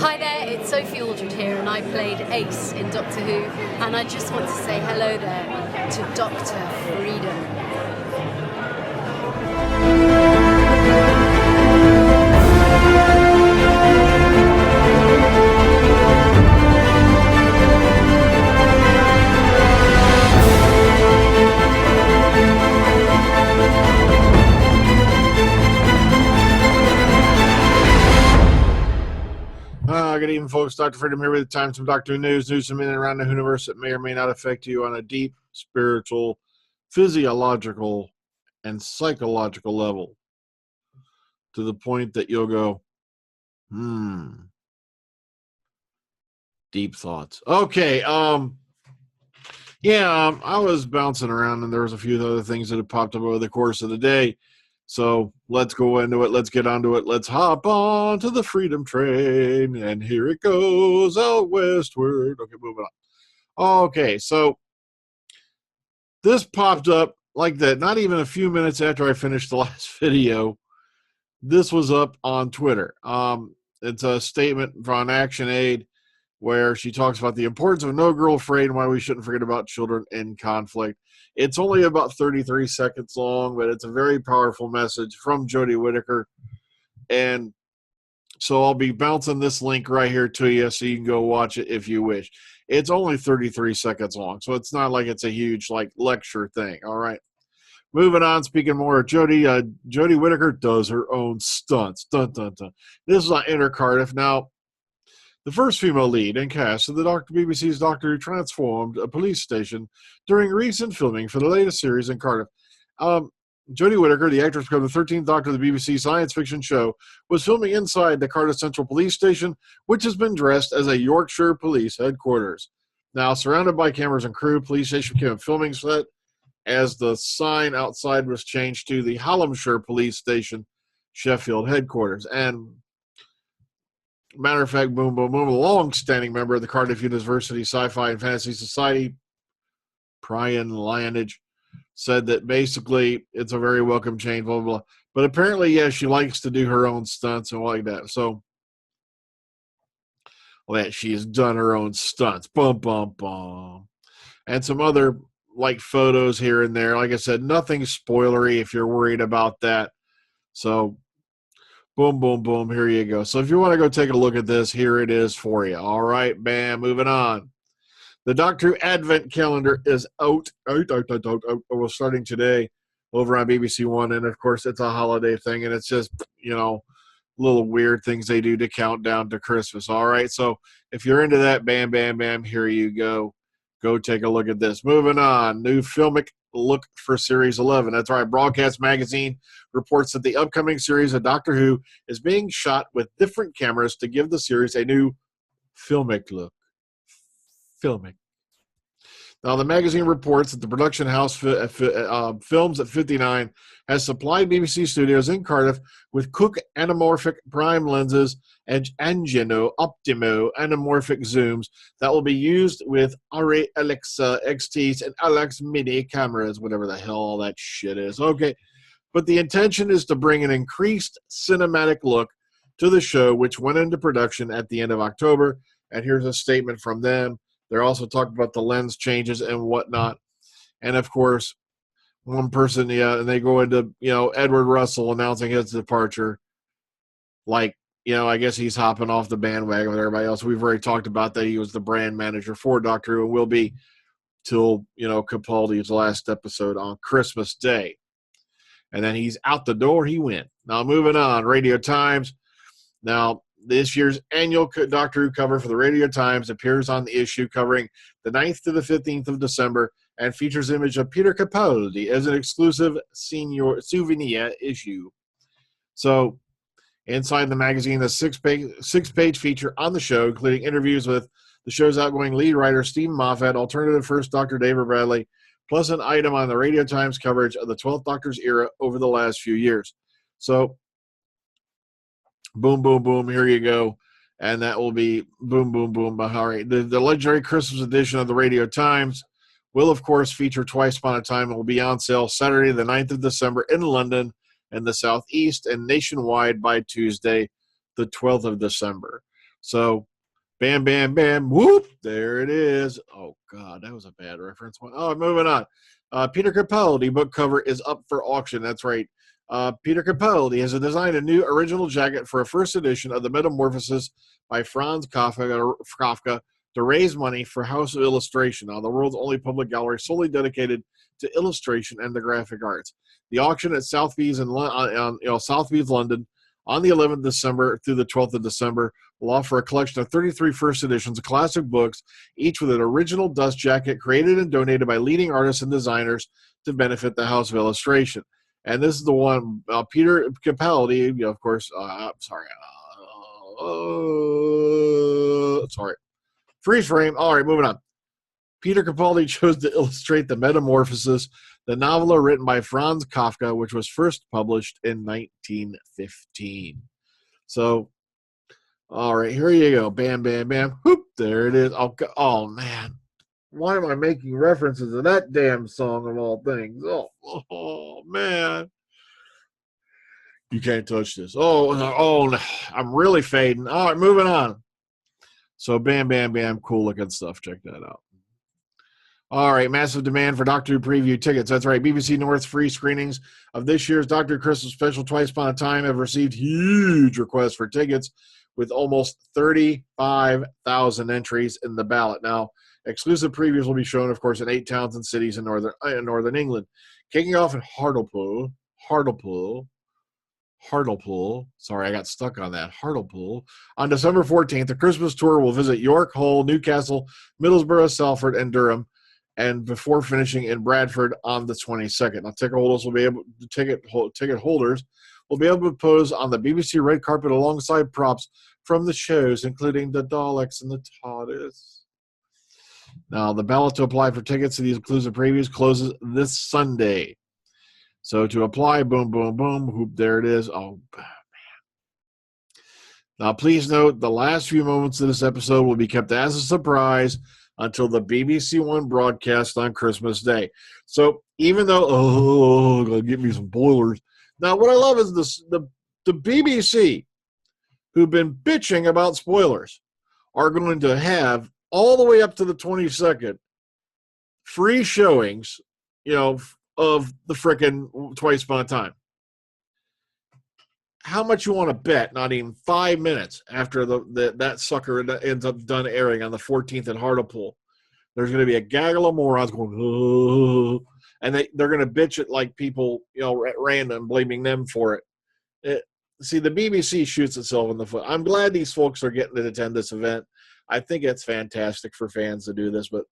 Hi there, it's Sophie Aldred here, and I played Ace in Doctor Who, and I just want to say hello there to Dr. Freedom. Good evening, folks. Dr. Freedom here with the Times from Doctor Who News from in and around the universe that may or may not affect you on a deep, spiritual, physiological, and psychological level. To the point that you'll go, deep thoughts. Okay, I was bouncing around and there was a few other things that have popped up over the course of the day. So let's go into it. Let's get onto it. Let's hop on to the Freedom Train. And here it goes out westward. Okay, moving on. Okay, so this popped up like that. Not even a few minutes after I finished the last video. This was up on Twitter. It's a statement from Action Aid where she talks about the importance of No Girl Afraid and why we shouldn't forget about children in conflict. It's only about 33 seconds long, but it's a very powerful message from Jodie Whittaker. And so I'll be bouncing this link right here to you so you can go watch it if you wish. It's only 33 seconds long, so it's not like it's a huge lecture thing, all right? Moving on, speaking more of Jodie Whittaker does her own stunts. Dun, dun, dun. This is on Enter Cardiff. Now, the first female lead and cast of the BBC's Doctor Who transformed a police station during recent filming for the latest series in Cardiff. Jodie Whittaker, the actress became the 13th Doctor of the BBC science fiction show, was filming inside the Cardiff Central Police Station, which has been dressed as a Yorkshire police headquarters. Now, surrounded by cameras and crew, police station became a filming set as the sign outside was changed to the Hallamshire Police Station, Sheffield headquarters. And matter of fact, Boom Boom Boom, a long-standing member of the Cardiff University Sci-Fi and Fantasy Society, Brian Lyonage, said that basically it's a very welcome change, blah, blah, blah. But apparently, yeah, she likes to do her own stunts and like that. So, that she has done her own stunts. Bum, bum, bum. And some other, photos here and there. Like I said, nothing spoilery if you're worried about that. So, boom, boom, boom. Here you go. So if you want to go take a look at this, here it is for you. All right, bam, moving on. The Doctor Who Advent Calendar is out. We're starting today over on BBC One. And, of course, it's a holiday thing. And it's just, little weird things they do to count down to Christmas. All right, so if you're into that, bam, bam, bam, here you go. Go take a look at this. Moving on, new Filmic look for Series 11. That's right. Broadcast Magazine reports that the upcoming series of Doctor Who is being shot with different cameras to give the series a new filmic look. Filmic. Now, the magazine reports that the production house Films at 59 has supplied BBC Studios in Cardiff with Cooke anamorphic prime lenses and Angino Optimo anamorphic zooms that will be used with Arri Alexa XTs and Alex Mini cameras, whatever the hell all that shit is. Okay, but the intention is to bring an increased cinematic look to the show, which went into production at the end of October. And here's a statement from them. They're also talking about the lens changes and whatnot. And, of course, one person, and they go into, Edward Russell announcing his departure. I guess he's hopping off the bandwagon with everybody else. We've already talked about that. He was the brand manager for Doctor Who and will be till, Capaldi's last episode on Christmas Day. And then he's out the door. He went. Now, moving on, Radio Times. Now, this year's annual Doctor Who cover for the Radio Times appears on the issue covering the 9th to the 15th of December and features an image of Peter Capaldi as an exclusive souvenir issue. So, inside the magazine, a six-page feature on the show, including interviews with the show's outgoing lead writer, Stephen Moffat, alternative First Doctor David Bradley, plus an item on the Radio Times coverage of the 12th Doctor's era over the last few years. So, boom, boom, boom, here you go. And that will be boom, boom, boom. All right. The legendary Christmas edition of the Radio Times will, of course, feature Twice Upon a Time and will be on sale Saturday, the 9th of December in London and the Southeast and nationwide by Tuesday, the 12th of December. So, bam, bam, bam, whoop, there it is. Oh, God, that was a bad reference. Oh, moving on. Peter Capaldi book cover is up for auction. That's right. Peter Capaldi has designed a new original jacket for a first edition of The Metamorphosis by Franz Kafka to raise money for House of Illustration, the world's only public gallery solely dedicated to illustration and the graphic arts. The auction at Southby's Southby's London on the 11th of December through the 12th of December will offer a collection of 33 first editions of classic books, each with an original dust jacket created and donated by leading artists and designers to benefit the House of Illustration. And this is the one, Peter Capaldi, of course, sorry. Freeze frame. All right, moving on. Peter Capaldi chose to illustrate The Metamorphosis, the novel written by Franz Kafka, which was first published in 1915. So, all right, here you go. Bam, bam, bam. Whoop, there it is. Oh man. Why am I making references to that damn song of all things? Oh man. You can't touch this. Oh, I'm really fading. All right, moving on. So, bam, bam, bam. Cool looking stuff. Check that out. All right, massive demand for Doctor Who preview tickets. That's right. BBC North's free screenings of this year's Doctor Who Christmas special Twice Upon a Time have received huge requests for tickets with almost 35,000 entries in the ballot. Now, exclusive previews will be shown, of course, in 8 towns and cities in northern England. Kicking off in Hartlepool. Sorry, I got stuck on that. Hartlepool. On December 14th, the Christmas tour will visit York, Hull, Newcastle, Middlesbrough, Salford, and Durham, and before finishing in Bradford on the 22nd. Now, ticket holders will be able to pose on the BBC red carpet alongside props from the shows, including the Daleks and the TARDIS. Now, the ballot to apply for tickets to these exclusive previews closes this Sunday. So to apply, boom, boom, boom, whoop, there it is. Oh, man. Now, please note, the last few moments of this episode will be kept as a surprise until the BBC One broadcast on Christmas Day. So even though, gonna give me some boilers. Now, what I love is the BBC, who've been bitching about spoilers, are going to have all the way up to the 22nd free showings, of the frickin' Twice Upon a Time. How much you want to bet? Not even 5 minutes after that sucker ends up done airing on the 14th at Hartlepool, there's going to be a gaggle of morons going, oh, and they're going to bitch at like people, at random, blaming them for it. See, the BBC shoots itself in the foot. I'm glad these folks are getting to attend this event. I think it's fantastic for fans to do this, but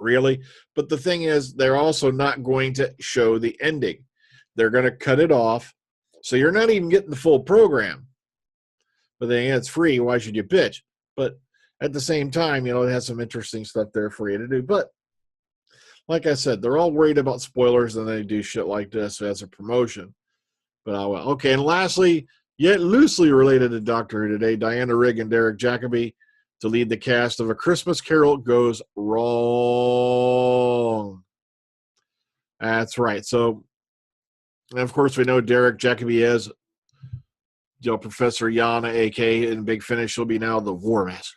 really. But the thing is, they're also not going to show the ending. They're going to cut it off. So you're not even getting the full program. But then it's free. Why should you bitch? But at the same time, it has some interesting stuff there for you to do. But like I said, they're all worried about spoilers and they do shit like this as a promotion. But okay. And lastly, yet loosely related to Doctor Who today, Diana Rigg and Derek Jacobi to lead the cast of A Christmas Carol Goes Wrong. That's right. So, and of course, we know Derek Jacobi as Professor Yana, a.k.a. in Big Finish. She'll be now the War Master.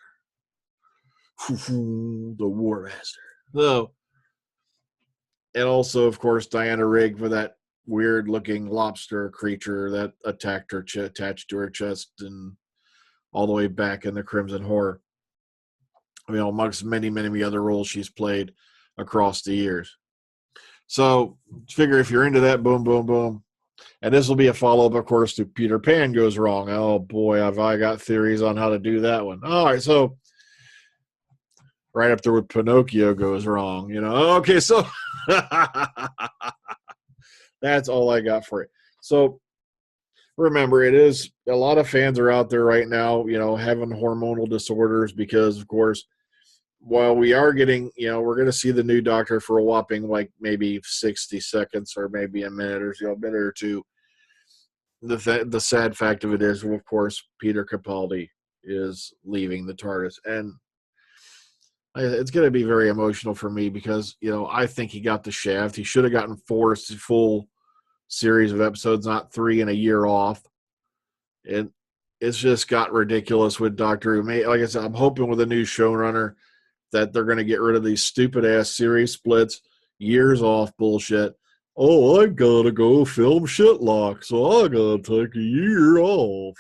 The War Master. So, and also, of course, Diana Rigg for that weird-looking lobster creature that attacked her, attached to her chest, and all the way back in the Crimson Horror. Amongst many, many other roles she's played across the years. So, figure if you're into that, boom, boom, boom. And this will be a follow-up, of course, to Peter Pan Goes Wrong. Oh, boy, have I got theories on how to do that one. All right, so right up there with Pinocchio Goes Wrong, Okay, so that's all I got for it. So, remember, it is a lot of fans are out there right now, having hormonal disorders because, of course, while we are getting, we're going to see the new Doctor for a whopping like maybe 60 seconds or maybe a minute or a minute or two. The sad fact of it is, of course, Peter Capaldi is leaving the TARDIS, and it's going to be very emotional for me because I think he got the shaft. He should have gotten 4 full series of episodes, not 3 and a year off. And it's just got ridiculous with Doctor Who. Like I said, I'm hoping with a new showrunner that they're going to get rid of these stupid ass series splits, years off bullshit. Oh, I gotta go film Shitlock, so I gotta take a year off.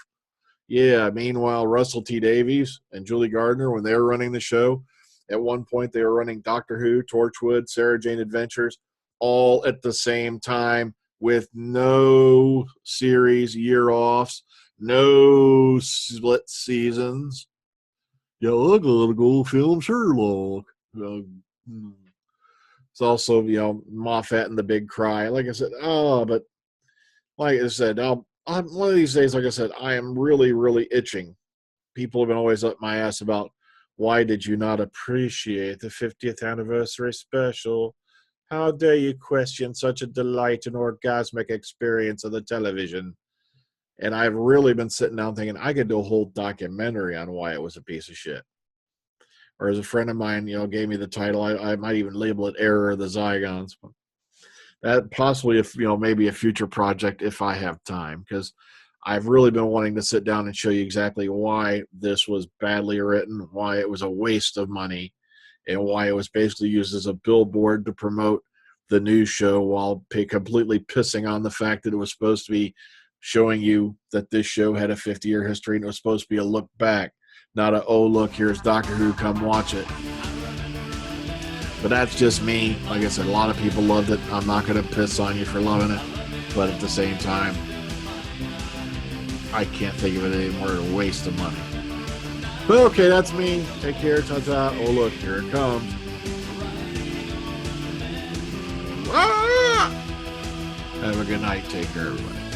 Yeah, meanwhile, Russell T Davies and Julie Gardner, when they were running the show, at one point they were running Doctor Who, Torchwood, Sarah Jane Adventures, all at the same time with no series year offs, no split seasons. Yeah, I gotta go film Sherlock. It's also, Moffat and the Big Cry. Like I said, but like I said, one of these days, like I said, I am really, really itching. People have been always up my ass about why did you not appreciate the 50th anniversary special? How dare you question such a delight and orgasmic experience of the television? And I've really been sitting down thinking I could do a whole documentary on why it was a piece of shit. Or as a friend of mine, gave me the title, I might even label it Error of the Zygons. That possibly, if maybe a future project if I have time, because I've really been wanting to sit down and show you exactly why this was badly written, why it was a waste of money, and why it was basically used as a billboard to promote the news show while completely pissing on the fact that it was supposed to be showing you that this show had a 50-year history and it was supposed to be a look back, not a, oh, look, here's Doctor Who, come watch it. But that's just me. Like I said, a lot of people loved it. I'm not going to piss on you for loving it. But at the same time, I can't think of it anymore. A waste of money. But okay, that's me. Take care. Ta-ta. Oh, look, here it comes. Ah! Have a good night. Take care, everybody.